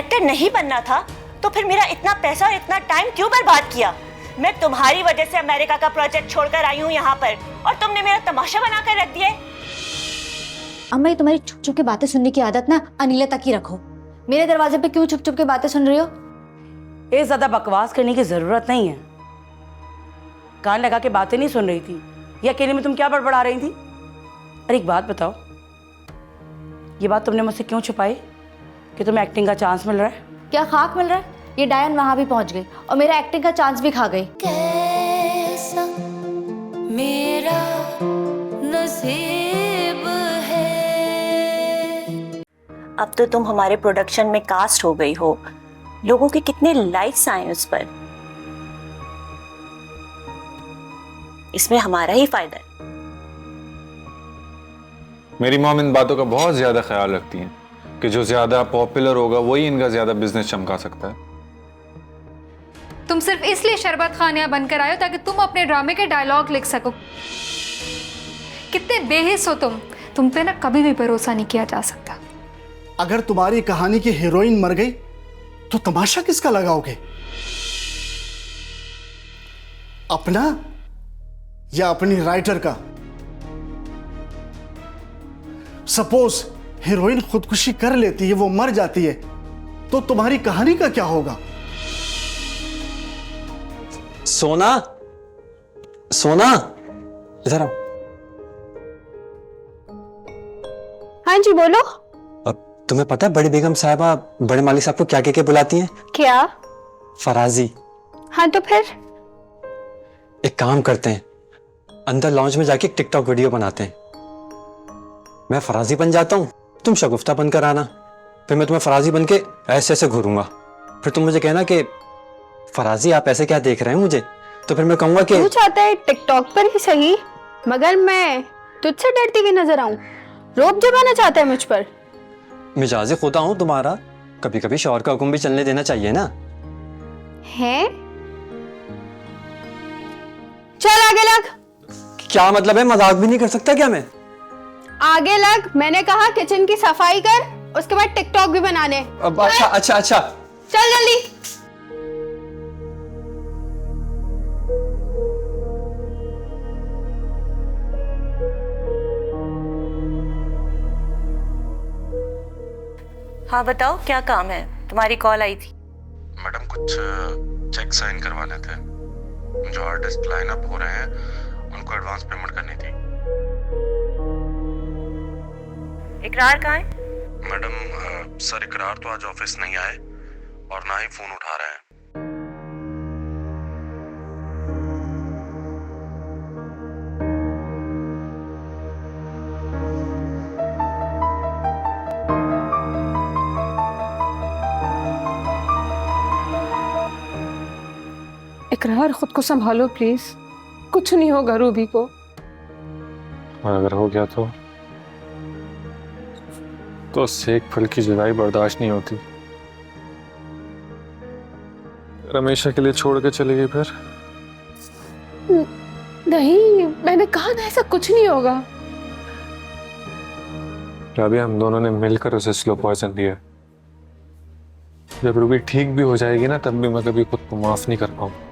Actor नहीं बनना था तो फिर मेरा इतना पैसा और इतना टाइम क्यों बर्बाद किया? मैं तुम्हारी वजह से अमेरिका का प्रोजेक्ट छोड़कर आई हूँ यहाँ पर और तुमने मेरा तमाशा बनाकर रख दिया। अम्मा, ये तुम्हारी छुप छुप के बातें सुनने की आदत ना अनिला तक ही रखो। मेरे दरवाजे पे क्यों छुप छुप के बातें सुन रही हो? ये ज्यादा बकवास करने की जरूरत नहीं है। कान लगा के बातें नहीं सुन रही थी, ये अकेले में तुम क्या बड़बड़ा रही थी? अरे एक बात बताओ, ये बात तुमने मुझसे क्यों छुपाई कि तुम्हें एक्टिंग का चांस मिल रहा है? क्या खाक मिल रहा है? ये डायन वहां भी पहुंच गई और मेरा एक्टिंग का चांस भी खा गई। कैसा मेरा नसीब है। अब तो तुम हमारे प्रोडक्शन में कास्ट हो गई हो, लोगों के कितने लाइक्स आए उस पर। इसमें हमारा ही फायदा है। मेरी मॉम इन बातों का बहुत ज्यादा ख्याल रखती हैं कि जो ज्यादा पॉपुलर होगा वही इनका ज्यादा बिजनेस चमका सकता है। तुम सिर्फ इसलिए शरबत खान यहाँ बनकर आए हो ताकि तुम अपने ड्रामे के डायलॉग लिख सको। कितने बेहिस हो तुम पे ना कभी भी भरोसा नहीं किया जा सकता। अगर तुम्हारी कहानी की हीरोइन मर गई तो तमाशा किसका लगाओगे? अपना या अपनी राइटर का? सपोज हीरोइन खुदकुशी कर लेती है, वो मर जाती है, तो तुम्हारी कहानी का क्या होगा? सोना, सोना, इधर आओ। हाँ जी बोलो। अब तुम्हें पता है बड़ी बेगम साहिबा बड़े मालिक साहब को क्या कह के बुलाती हैं? क्या? फराजी। हाँ तो फिर? एक काम करते हैं, अंदर लॉन्च में जाके एक टिकटॉक वीडियो बनाते हैं। मैं फराजी बन जाता हूँ, तुम शगुफ्ता बनकर आना, फिर मैं तुम्हें फराजी बन के ऐसे ऐसे घूरूंगा, फिर तुम मुझे कहना कि फराजी आप ऐसे क्या देख रहे हैं मुझे, तो फिर मैं कहूंगा कि तू चाहता है टिकटॉक पर ही सही मगर मैं तुझसे डरती हुई नजर आऊं, रोब जमाना चाहता है मुझ पर। मिजाज खुदा हूं तुम्हारा, कभी कभी शौहर का हुक्म भी चलने देना चाहिए ना। है? चल आगे लग। क्या मतलब है, मजाक भी नहीं कर सकता क्या मैं? आगे लग, मैंने कहा किचन की सफाई कर, उसके बाद टिकटॉक भी बनाने। अब अच्छा अच्छा अच्छा चल जल्दी। हाँ बताओ, क्या काम है? तुम्हारी कॉल आई थी। मैडम कुछ चेक साइन करवाने थे, जो आर्टिस्ट लाइन अप हो रहे हैं उनको एडवांस पेमेंट करनी थी। इकरार कहाँ है? मैडम सर इकरार तो आज ऑफिस नहीं आए और ना ही फोन उठा रहे हैं। इकरार, खुद को संभालो प्लीज, कुछ नहीं होगा रूबी को। और अगर हो गया तो सेक फल की जुदाई बर्दाश्त नहीं होती। हमेशा के लिए छोड़ के चली गई फिर? नहीं, मैंने कहा ना ऐसा कुछ नहीं होगा। राबिया, हम दोनों ने मिलकर उसे स्लो पॉइजन दिया। जब रूबी ठीक भी हो जाएगी ना, तब भी मैं कभी खुद को माफ नहीं कर पाऊंगा।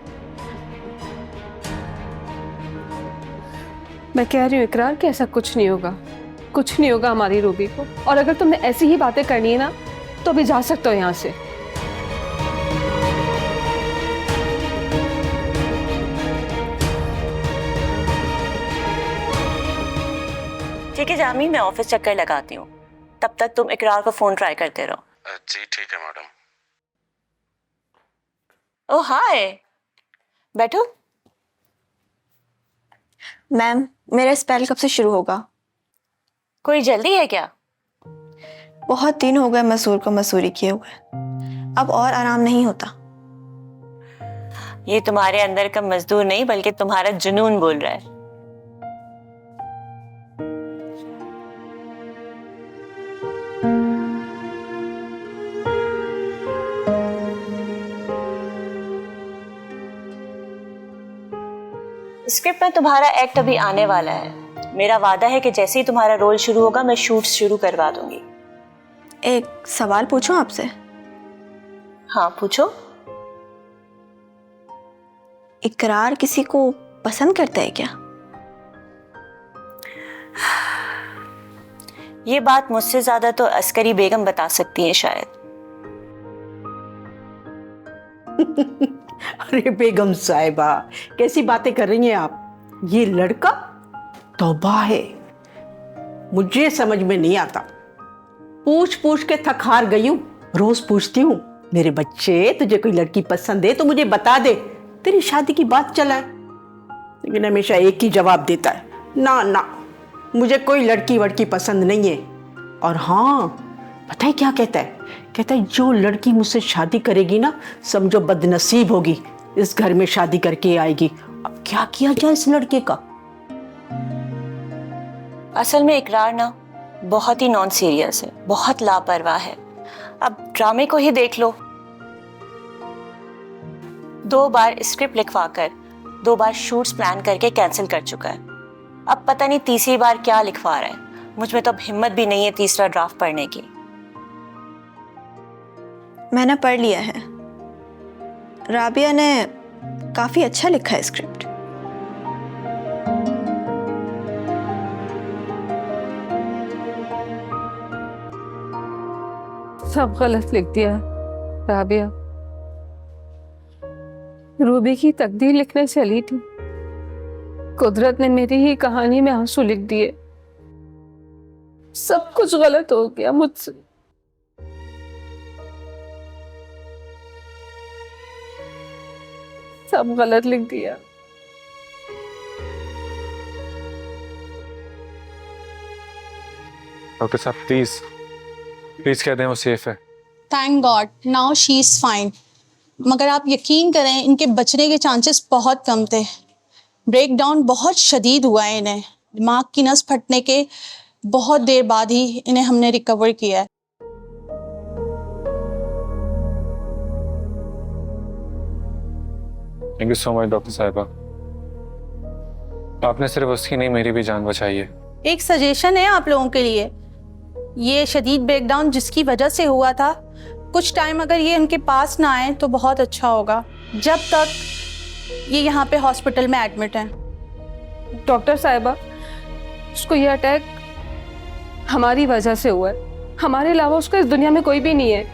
मैं कह रही हूँ इकरार कि ऐसा कुछ नहीं होगा, कुछ नहीं होगा हमारी रूबी को। और अगर तुमने ऐसी ही बातें करनी है ना तो भी जा सकते हो यहाँ से। ठीक है जामी, मैं ऑफिस चक्कर लगाती हूँ, तब तक तुम इकरार को फोन ट्राई करते रहो। जी ठीक है मैडम। ओह हाय, बैठो। मैम, मेरा स्पेल कब से शुरू होगा? कोई जल्दी है क्या? बहुत दिन हो गए मसूर को मसूरी किए हुए, अब और आराम नहीं होता। ये तुम्हारे अंदर का मजदूर नहीं बल्कि तुम्हारा जुनून बोल रहा है। स्क्रिप्ट में तुम्हारा एक्ट अभी आने वाला है। मेरा वादा है कि जैसे ही तुम्हारा रोल शुरू होगा मैं शूट शुरू करवा दूंगी। एक सवाल पूछूं आपसे? हाँ पूछो। इकरार किसी को पसंद करता है क्या? ये बात मुझसे ज्यादा तो अस्करी बेगम बता सकती है शायद। अरे बेगम साहिबा, कैसी बातें कर रही हैं आप? ये लड़का तौबा है, मुझे समझ में नहीं आता। पूछ पूछ के थक हार गई हूँ। रोज पूछती हूँ, मेरे बच्चे तुझे कोई लड़की पसंद है तो मुझे बता दे, तेरी शादी की बात चलाए। लेकिन हमेशा एक ही जवाब देता है, ना ना मुझे कोई लड़की वड़की पसंद नहीं है। और हाँ, पता है क्या कहता है? कहता है जो लड़की मुझसे शादी करेगी ना, समझो बदनसीब होगी, इस घर में शादी करके आएगी। अब क्या किया जाए इस लड़के का? असल में इकरार ना बहुत ही नॉन सीरियस है, बहुत लापरवाह है। अब ड्रामे को ही देख लो, 2 बार स्क्रिप्ट लिखवाकर 2 बार शूट्स प्लान करके कैंसिल कर चुका है। अब पता नहीं तीसरी बार क्या लिखवा रहा है। मुझ में तो अब हिम्मत भी नहीं है तीसरा ड्राफ्ट पढ़ने की। मैंने पढ़ लिया है, राबिया ने काफी अच्छा लिखा है स्क्रिप्ट। सब गलत लिख दिया राबिया। रूबी की तकदीर लिखने चली थी, कुदरत ने मेरी ही कहानी में आंसू लिख दिए। सब कुछ गलत हो गया मुझसे। सब गलत लिख दिया। डॉक्टर साहब प्लीज प्लीज कह दें वो सेफ है। Thank God now she is fine. मगर आप यकीन करें, इनके बचने के चांसेस बहुत कम थे। ब्रेकडाउन बहुत शदीद हुआ है इन्हें, दिमाग की नस फटने के बहुत देर बाद ही इन्हें हमने रिकवर किया है। Thank you so much doctor साहिबा, आपने सिर्फ उसकी नहीं मेरी भी जान बचाई है। एक सजेशन है आप लोगों के लिए, ये शदीद ब्रेकडाउन जिसकी वजह से हुआ था, कुछ टाइम अगर ये उनके पास ना आए तो बहुत अच्छा होगा, जब तक ये यहाँ पे हॉस्पिटल में एडमिट हैं। डॉक्टर साहिबा, उसको ये अटैक हमारी वजह से हुआ है, हमारे अलावा उसका इस दुनिया में कोई भी नहीं है।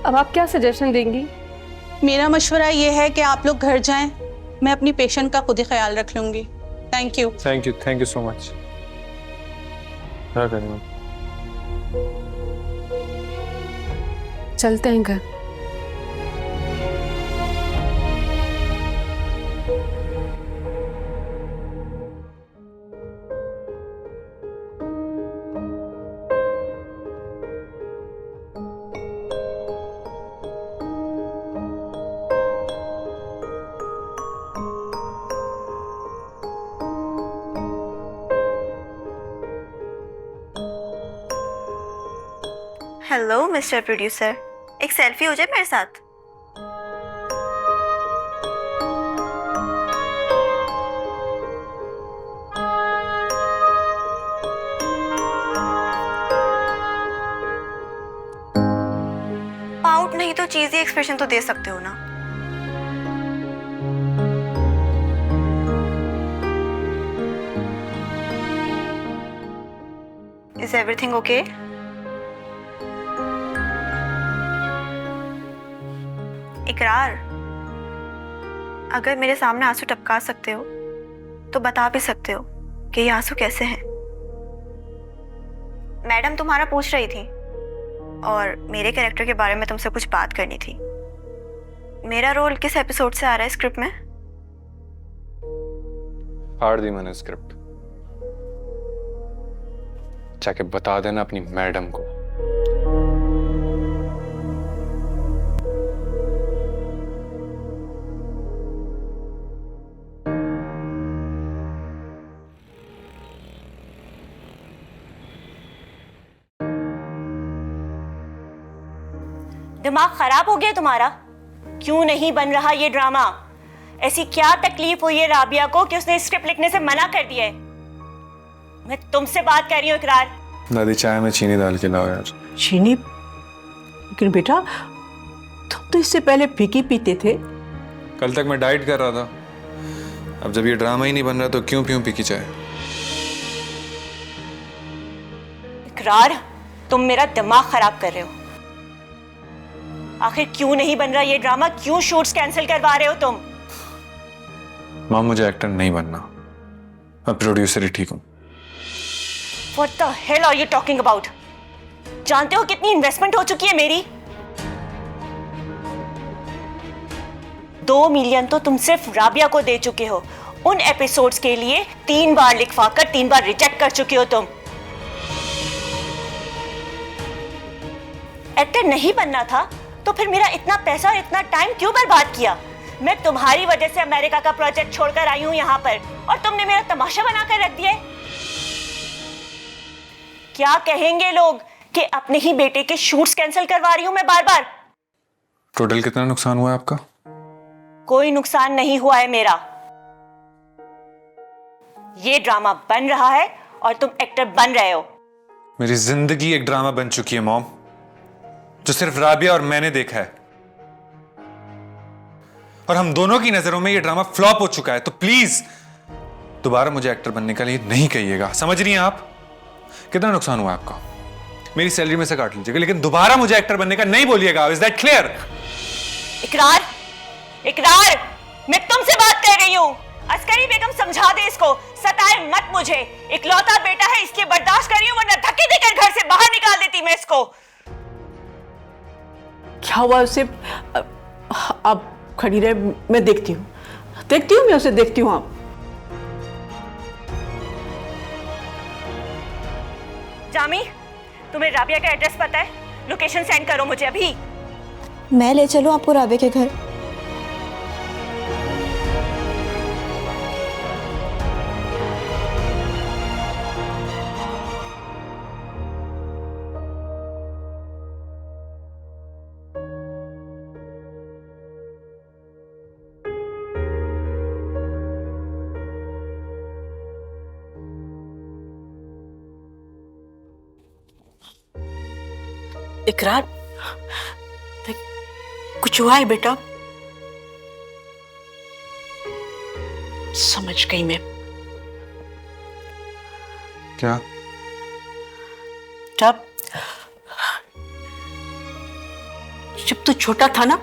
अब आप क्या सजेशन देंगी? मेरा मशवरा ये है कि आप लोग घर जाएं, मैं अपनी पेशेंट का खुद ही ख्याल रख लूंगी। Thank you so much. क्या करें? चलते हैं घर। हेलो मिस्टर प्रोड्यूसर, एक सेल्फी हो जाए मेरे साथ। पाउट नहीं तो चीज़ी एक्सप्रेशन तो दे सकते हो ना। Is everything okay? इकरार, अगर मेरे सामने आंसू टपका सकते हो तो बता भी सकते हो कि ये आंसू कैसे हैं। मैडम तुम्हारा पूछ रही थी और मेरे कैरेक्टर के बारे में तुमसे कुछ बात करनी थी। मेरा रोल किस एपिसोड से आ रहा है स्क्रिप्ट में? फाड़ दी मैंने स्क्रिप्ट, जाके बता देना अपनी मैडम को। दिमाग खराब हो गया तुम्हारा? क्यों नहीं बन रहा ये ड्रामा? ऐसी क्या तकलीफ हुई है राबिया को कि उसने स्क्रिप्ट लिखने से मना कर दिया है? मैं तुमसे बात कर रही हूँ इकरार। दादी चाय में चीनी डाल के लाओ यार। चीनी? लेकिन बेटा तो इससे पहले फीकी पीते थे। कल तक मैं डाइट कर रहा था, अब जब ये ड्रामा ही नहीं बन रहा तो क्यों पीऊं फीकी चाय? इकरार, तुम मेरा दिमाग खराब कर रहे हो। आखिर क्यों नहीं बन रहा ये ड्रामा? क्यों शूट्स कैंसिल करवा रहे हो तुम? मां, मुझे एक्टर नहीं बनना, मैं प्रोड्यूसर ही ठीक हूं। What the hell are you talking about? जानते हो कितनी इन्वेस्टमेंट हो चुकी है मेरी? 2 मिलियन तो तुम सिर्फ राबिया को दे चुके हो। उन एपिसोड्स के लिए 3 बार लिखवाकर 3 बार रिजेक्ट कर चुके हो तुम। एक्टर नहीं बनना था तो फिर मेरा इतना पैसा और इतना टाइम क्यों बर्बाद किया? मैं तुम्हारी वजह से अमेरिका का प्रोजेक्ट छोड़कर आई हूं यहाँ पर और तुमने मेरा तमाशा बनाकर रख दिया है। क्या कहेंगे लोग कि अपने ही बेटे के शूट्स कैंसिल करवा रही हूं मैं बार बार। टोटल कितना नुकसान हुआ है आपका? कोई नुकसान नहीं हुआ है मेरा। ये ड्रामा बन रहा है और तुम एक्टर बन रहे हो। मेरी जिंदगी एक ड्रामा बन चुकी है मॉम, जो सिर्फ राबिया और मैंने देखा है, और हम दोनों की नजरों में ये ड्रामा फ्लॉप हो चुका है। तो प्लीज दोबारा मुझे एक्टर बनने के लिए नहीं कहिएगा, समझ रही हैं आप? कितना नुकसान हुआ आपका? मेरी सैलरी में से काट लीजिएगा, लेकिन दोबारा मुझे एक्टर बनने का नहीं बोलिएगा। Is that clear? इकरार, इकरार, मैं तुमसे बात कर रही हूँ। अस्करी बेगम समझा दे इसको, सताए मत मुझे। इकलौता बेटा है इसलिए बर्दाश्त कर रही हूँ, वरना धक्के देकर घर से बाहर निकाल देती मैं इसको। क्या हुआ उसे? अब खड़ी रहे, मैं देखती हूँ, मैं उसे देखती हूँ। आप जामी, तुम्हें राबिया का एड्रेस पता है? लोकेशन सेंड करो मुझे अभी। मैं ले चलूं आपको राबिया के घर? इकरार, देख, कुछ हुआ है बेटा? समझ गई मैं। क्या? जब तू छोटा था ना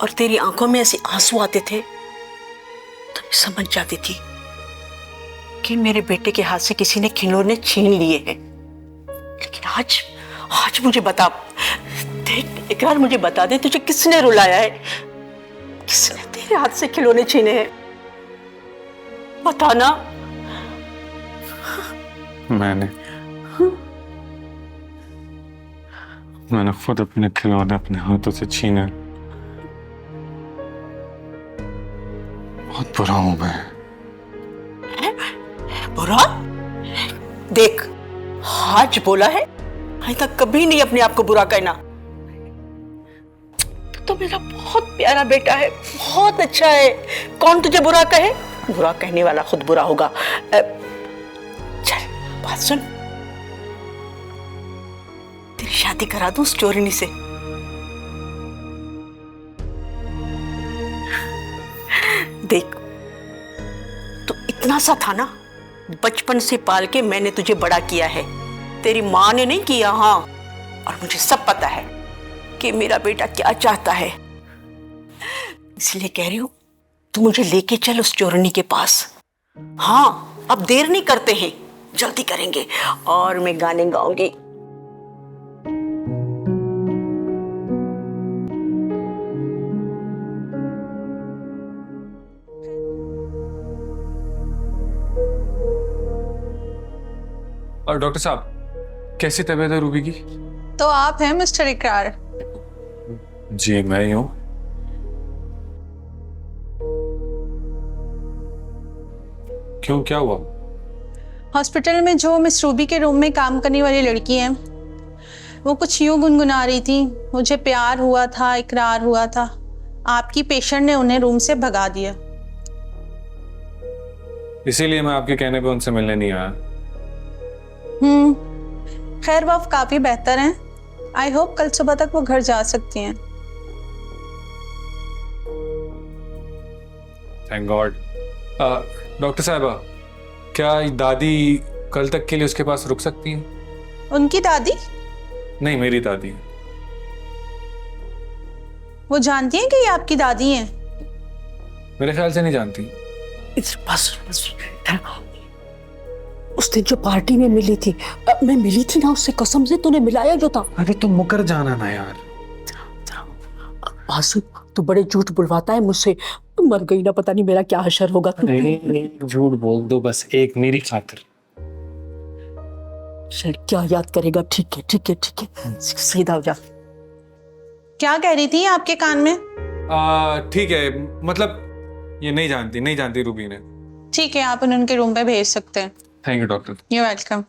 और तेरी आंखों में ऐसे आंसू आते थे तो मैं समझ जाती थी कि मेरे बेटे के हाथ से किसी ने खिलौने छीन लिए हैं। लेकिन आज मुझे बता, देख इकरार, मुझे बता दे, तुझे किसने रुलाया है? किसने तेरे हाथ से खिलौने छीने हैं? बताना। मैंने खुद अपने खिलौने अपने हाथों से छीने। बहुत बुरा हूं मैं। बुरा? देख, आज बोला है, आज तक कभी नहीं अपने आप को बुरा कहना। तो मेरा बहुत प्यारा बेटा है, बहुत अच्छा है। कौन तुझे बुरा कहे? बुरा कहने वाला खुद बुरा होगा। चल बात सुन, तेरी शादी करा दूं उस चोरनी से। देख, तू इतना सा था ना, बचपन से पाल के मैंने तुझे बड़ा किया है, तेरी माँ ने नहीं किया। हाँ, और मुझे सब पता है कि मेरा बेटा क्या चाहता है। इसलिए कह रही हूं, तू मुझे लेके चल उस चोरनी के पास। हाँ, अब देर नहीं करते हैं, जल्दी करेंगे और मैं गाने गाऊंगी। और डॉक्टर साहब, कैसी तबीयत है रूबी की? तो आप हैं मिस्टर इकरार? जी मैं ही हूं। क्यों, क्या हुआ? हॉस्पिटल में जो मिस रूबी के रूम में काम करने वाली लड़की है, वो कुछ यूं गुनगुना रही थी, मुझे प्यार हुआ था, इकरार हुआ था, आपकी पेशेंट ने उन्हें रूम से भगा दिया। इसीलिए मैं आपके कहने पे उनसे मिलने नहीं आया। खैर वो काफी बेहतर हैं। आई होप कल सुबह तक वो घर जा सकती हैं। Thank God. डॉक्टर साहबा, क्या दादी कल तक के लिए उसके पास रुक सकती हैं? उनकी दादी? नहीं, मेरी दादी। वो जानती हैं कि ये आपकी दादी हैं? मेरे ख्याल से नहीं जानती। बस उस दिन जो पार्टी में मिली थी, मैं मिली थी ना उससे, कसम से तूने मिलाया जो था। अरे तुम मुकर जाना ना यार। बासु, तू बड़े झूठ बुलवाता है मुझसे। मर गई ना, पता नहीं मेरा क्या हशर होगा। नहीं, झूठ बोल दो बस, एक मेरी खातिर। चल, क्या याद करेगा। ठीक है ठीक है ठीक है, सीधा हो जा। क्या कह रही थी आपके कान में? ठीक है, मतलब ये नहीं जानती रूबी ने। ठीक है, आप उन्हें उनके रूम पे भेज सकते हैं। Thank you doctor. You welcome.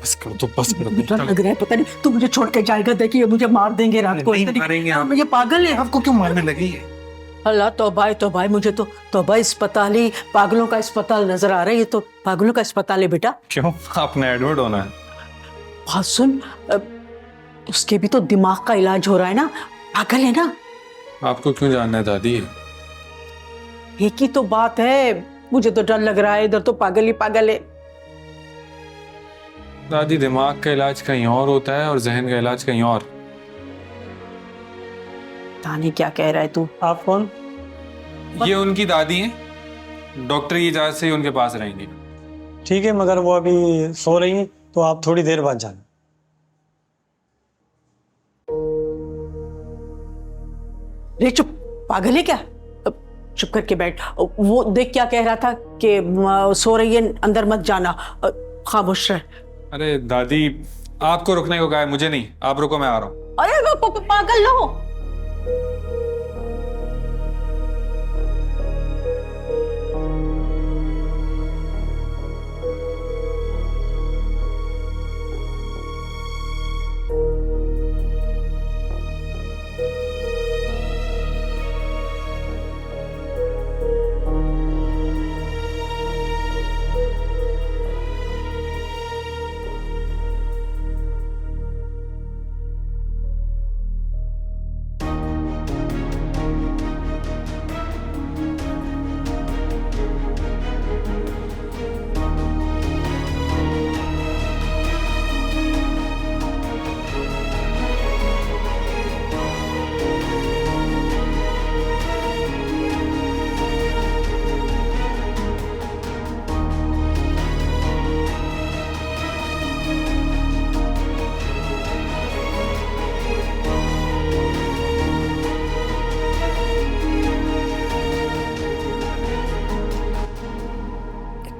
बस कर दो। डर लग रहा है, पता नहीं तू मुझे छोड़ के जाएगा। देखिए मुझे मार देंगे रात को। नहीं मारेंगे आप। ये पागल है। आपको क्यों मारने लगी है? अल्लाह तौबा, मुझे तो तौबा, अस्पताल ही पागलों का अस्पताल नजर आ रहा है। ये तो पागलों का अस्पताल है बेटा। क्यों, आपने एडमिट होना है? बात सुन, उसके भी तो दिमाग का इलाज हो रहा है ना, पागल है ना। आपको क्यों जानना है दादी? एक ही तो बात है, मुझे तो डर लग रहा है। इधर तो पागल ही पागल है। दादी, दिमाग का इलाज कहीं और होता है और जहन का इलाज कहीं और। तानी क्या कह रहा है तू? आप कौन? ये उनकी दादी हैं, डॉक्टर की इजाजत से ही उनके पास रहेंगी। ठीक है, मगर वो अभी सो रही हैं, तो आप थोड़ी देर बाद जाना। रे चुप, पागल है क्या? चुप करके बैठ। वो देख क्या कह रहा था कि सो रही है, अंदर मत जाना, खामोश रह। अरे दादी, आपको रुकने को कहा है, मुझे नहीं। आप रुको, मैं आ रहा हूँ। अरे पागल ना हो।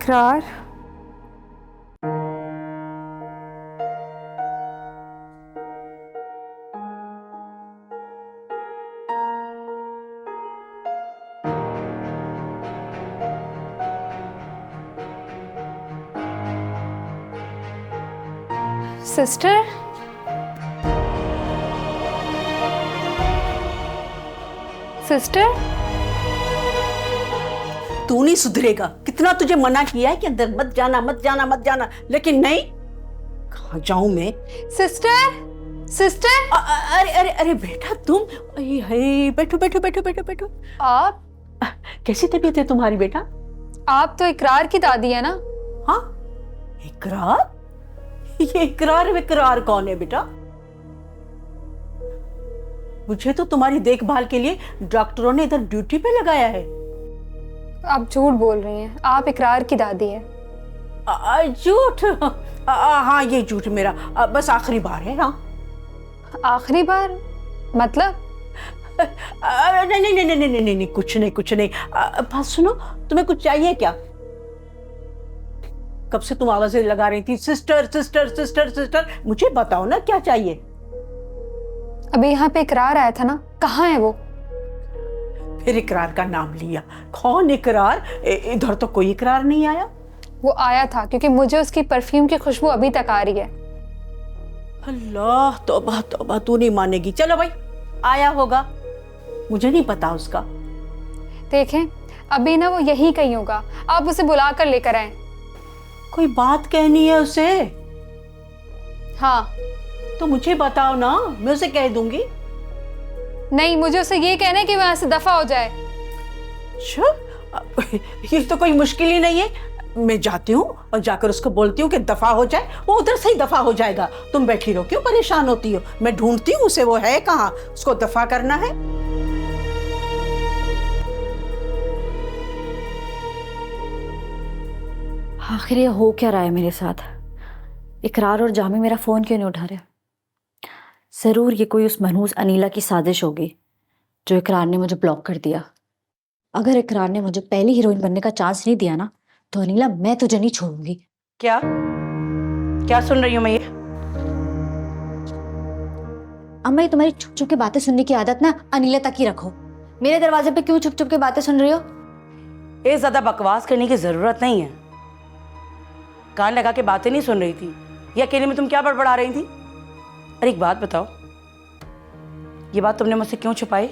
इकरार, सिस्टर, सिस्टर, तू नहीं सुधरेगा। कितना तुझे मना किया है कि अंदर मत जाना मत जाना मत जाना, लेकिन नहीं। कहाँ जाऊं मैं? Sister, sister. अरे अरे अरे बेटा तुम, बैठो बैठो बैठो बैठो बैठो। आप कैसी तबीयत है तुम्हारी बेटा? आप तो इकरार की दादी है ना? हाँ, इकरार? ये इकरार विकरार कौन है बेटा? मुझे तो तुम्हारी देखभाल के लिए डॉक्टरों ने इधर ड्यूटी पे लगाया है। आप झूठ बोल रही हैं। आप इकरार की दादी है। झूठ? हाँ, ये झूठ मेरा बस आखिरी बार है। हाँ, आखिरी बार मतलब? नहीं नहीं नहीं नहीं नहीं नहीं, कुछ नहीं कुछ नहीं। बात सुनो, तुम्हें कुछ चाहिए क्या? कब से तुम आवाजें लगा रही थी, सिस्टर सिस्टर सिस्टर सिस्टर। मुझे बताओ ना क्या चाहिए। अभी यहाँ पे इकरार आया था ना, कहाँ है वो? फिर इकरार का नाम लिया। कौन इकरार? इधर तो कोई इकरार नहीं आया। वो आया था क्योंकि मुझे उसकी परफ्यूम की खुशबू अभी तक आ रही है। अल्लाह तौबा तौबा, तू नहीं मानेगी। चलो भाई, आया होगा, मुझे नहीं पता उसका। देखें, अभी ना वो यही कहीं होगा, आप उसे बुला कर लेकर आए। कोई बात कहनी है उसे? हाँ। तो मुझे बताओ ना, मैं उसे कह दूंगी। नहीं, मुझे उसे ये कहना है कि वो यहाँ से दफा हो जाए। अच्छा, ये तो कोई मुश्किल ही नहीं है। मैं जाती हूँ और जाकर उसको बोलती हूँ कि दफा हो जाए, वो उधर से ही दफा हो जाएगा। तुम बैठी रहो, क्यों परेशान होती हो? मैं ढूंढती हूँ उसे, वो है कहाँ, उसको दफा करना है। आखिर ये हो क्या रहा है मेरे साथ? इकरार और जामी मेरा फ़ोन क्यों नहीं उठा रहे? ज़रूर ये कोई उस मनहूस अनीला की साजिश होगी जो इकरार ने मुझे ब्लॉक कर दिया। अगर इकरार ने मुझे पहली हीरोइन बनने का चांस नहीं दिया ना, तो अनीला मैं तुझे नहीं छोड़ूंगी। क्या क्या सुन रही हूँ मैं ये? अम्मा, ये तुम्हारी छुप छुप के बातें सुनने की आदत ना अनीला तक ही रखो। मेरे दरवाजे पे क्यों छुप छुप के बातें सुन रही हो? ये ज्यादा बकवास करने की जरूरत नहीं है। कान लगा के बातें नहीं सुन रही थी, ये अकेले में तुम क्या बड़बड़ा रही थी? अरे एक बात बताओ, ये बात तुमने मुझसे क्यों छुपाई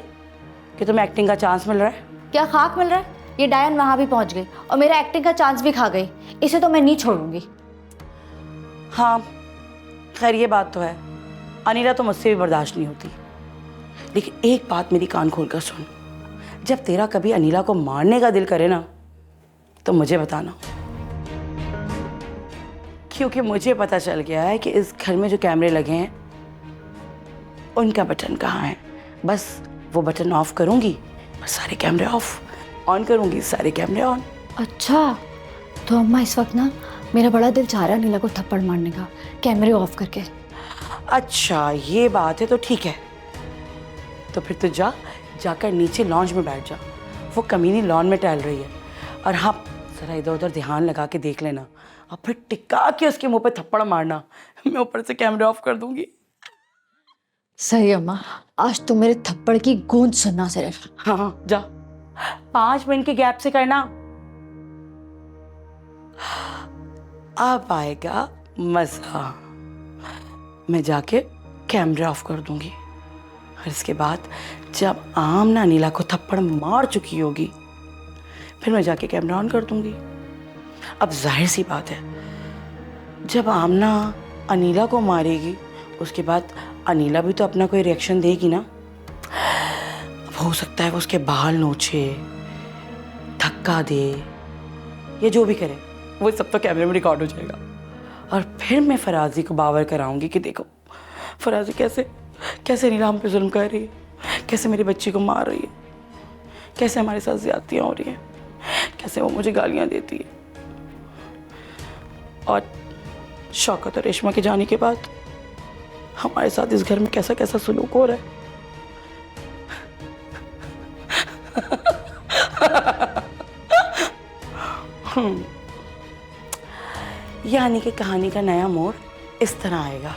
कि तुम्हें एक्टिंग का चांस मिल रहा है? क्या खाक मिल रहा है? ये डायन वहां भी पहुंच गई और मेरा एक्टिंग का चांस भी खा गई। इसे तो मैं नहीं छोड़ूंगी। हाँ खैर ये बात तो है, अनीला तो मुझसे भी बर्दाश्त नहीं होती। लेकिन एक बात मेरी कान खोल कर सुन, जब तेरा कभी अनीला को मारने का दिल करे ना, तो मुझे बताना, क्योंकि मुझे पता चल गया है कि इस घर में जो कैमरे लगे हैं उनका बटन कहाँ है। बस वो बटन ऑफ करूंगी, बस सारे कैमरे ऑफ, ऑन करूंगी सारे कैमरे ऑन। अच्छा, तो अम्मा इस वक्त ना मेरा बड़ा दिल चाह रहा है अनीला को थप्पड़ मारने का, कैमरे ऑफ करके। अच्छा ये बात है तो ठीक है, तो फिर तो जाकर नीचे लॉन्च में बैठ जा। वो कमीनी लॉन में टहल रही है, और हाँ जरा इधर उधर ध्यान लगा के देख लेना, और फिर टिका के उसके मुंह पे थप्पड़ मारना। मैं ऊपर से कैमरे ऑफ कर दूंगी। सही अम्मा, आज तो मेरे थप्पड़ की गूंज सुनना सिर्फ। हाँ जा, 5 मिनट के गैप से करना। अब आएगा मजा। मैं जाके कैमरे ऑफ कर दूंगी, और इसके बाद जब आमना अनीला को थप्पड़ मार चुकी होगी, फिर मैं जाके कैमरा ऑन कर दूंगी। अब जाहिर सी बात है, जब आमना अनीला को मारेगी, उसके बाद अनीला भी तो अपना कोई रिएक्शन देगी ना। हो सकता है वो उसके बाल नोचे, धक्का दे, या जो भी करे, वो सब तो कैमरे में रिकॉर्ड हो जाएगा। और फिर मैं फराजी को बावर कराऊंगी कि देखो फराजी कैसे कैसे अनीला हम पे जुल्म कर रही है, कैसे मेरी बच्ची को मार रही है, कैसे हमारे साथ ज्यादतियाँ हो रही हैं, कैसे वो मुझे गालियाँ देती है। और शौकत और रेशमा के जाने के बाद हमारे साथ इस घर में कैसा कैसा सलूक हो रहा है। यानी कि कहानी का नया मोड़ इस तरह आएगा।